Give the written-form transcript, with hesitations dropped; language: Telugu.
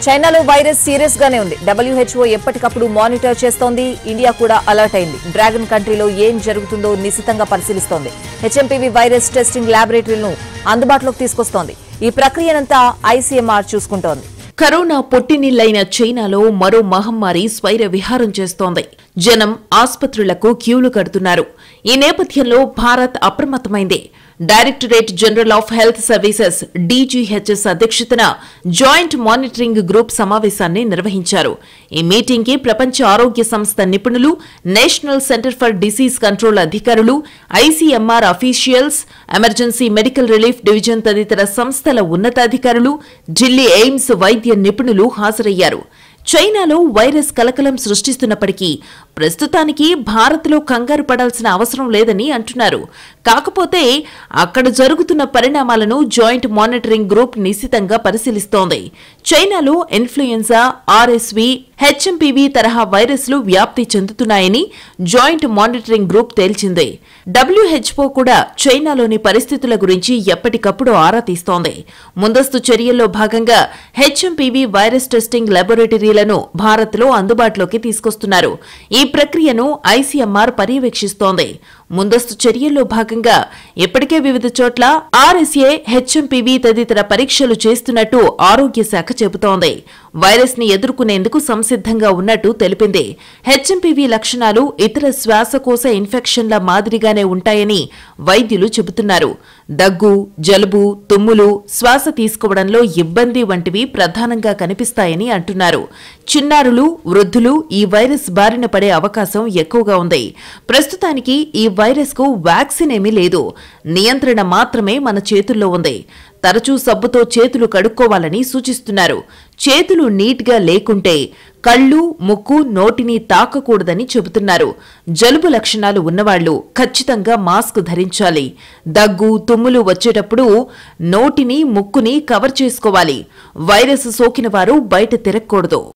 చైనాలో వైరస్ సీరియస్ గానే ఉంది. WHO ఎప్పటికప్పుడు మానిటర్ చేస్తోంది. ఇండియా కూడా అలర్ట్ అయింది. డ్రాగన్ కంట్రీలో ఏం జరుగుతుందో నిశితంగా పరిశీలిస్తోంది. HMPV వైరస్ టెస్టింగ్ ల్యాబొరేటరీలను అందుబాటులోకి తీసుకొస్తోంది. ఈ ప్రక్రియనంతా ICMR చూసుకుంటోంది. కరోనా పొట్టినిళ్లైన చైనాలో మరో మహమ్మారి స్వైర విహారం చేస్తోంది. జనం ఆస్పత్రులకు క్యూలు కడుతున్నారు. ఈ నేపథ్యంలో భారత్ అప్రమత్తమైంది. Directorate general of health services DGHS అధ్యక్షతన జాయింట్ మానిటరింగ్ గ్రూప్ సమావేశాన్ని నిర్వహించారు. ఈ మీటింగ్ కి ప్రపంచ ఆరోగ్య సంస్థ నిపుణులు, national centre for disease control అధికారులు, ICMR officials, emergency medical relief division తదితర సంస్థల ఉన్నతాధికారులు, ఢిల్లీ ఎయిమ్స్ వైద్య నిపుణులు హాజరయ్యారు. చైనాలో వైరస్ కలకలం సృష్టిస్తున్నప్పటికీ ప్రస్తుతానికి భారత్లో కంగారు పడాల్సిన అవసరం లేదని అంటున్నారు. కాకపోతే అక్కడ జరుగుతున్న పరిణామాలను జాయింట్ మానిటరింగ్ గ్రూప్ నిశితంగా పరిశీలిస్తోంది. చైనాలో ఇన్ఫ్లుయెన్జా, RSV, HMPV తరహా వైరస్లు వ్యాప్తి చెందుతున్నాయని జాయింట్ మానిటరింగ్ గ్రూప్ తేల్చింది. WHO కూడా చైనాలోని పరిస్థితుల గురించి ఎప్పటికప్పుడు ఆరా తీస్తోంది. ముందస్తు చర్యల్లో భాగంగా HMPV వైరస్ టెస్టింగ్ ల్యాబొరేటరీలను భారత్లో అందుబాటులోకి తీసుకొస్తున్నారు. ఈ ప్రక్రియను ICMR పర్యవేక్షిస్తోంది. ముందస్తు చర్యల్లో భాగంగా ఇప్పటికే వివిధ చోట్ల RSA, HMPV తదితర పరీక్షలు చేస్తున్నట్టు ఆరోగ్య శాఖ చెబుతోంది. వైరస్ ని ఎదుర్కొనేందుకు సంసిద్ధంగా ఉన్నట్టు తెలిపింది. HMPV లక్షణాలు ఇతర శ్వాసకోశ ఇన్ఫెక్షన్ల మాదిరిగానే ఉంటాయని వైద్యులు చెబుతున్నారు. దగ్గు, జలుబు, తుమ్ములు, శ్వాస తీసుకోవడంలో ఇబ్బంది వంటివి ప్రధానంగా కనిపిస్తాయని అంటున్నారు. చిన్నారులు, వృద్ధులు ఈ వైరస్ బారిన పడే అవకాశం ఎక్కువగా ఉంది. ప్రస్తుతానికి ఈ వైరస్ కు వ్యాక్సిన్ ఏమీ లేదు. నియంత్రణ మాత్రమే మన చేతుల్లో ఉంది. తరచూ సబ్బుతో చేతులు కడుక్కోవాలని సూచిస్తున్నారు. చేతులు నీట్గా లేకుంటే కళ్ళు, ముక్కు, నోటిని తాకకూడదని చెబుతున్నారు. జలుబు లక్షణాలు ఉన్నవాళ్లు ఖచ్చితంగా మాస్క్ ధరించాలి. దగ్గు, తుమ్ములు వచ్చేటప్పుడు నోటిని, ముక్కుని కవర్ చేసుకోవాలి. వైరస్ సోకిన వారు బయట తిరగకూడదు.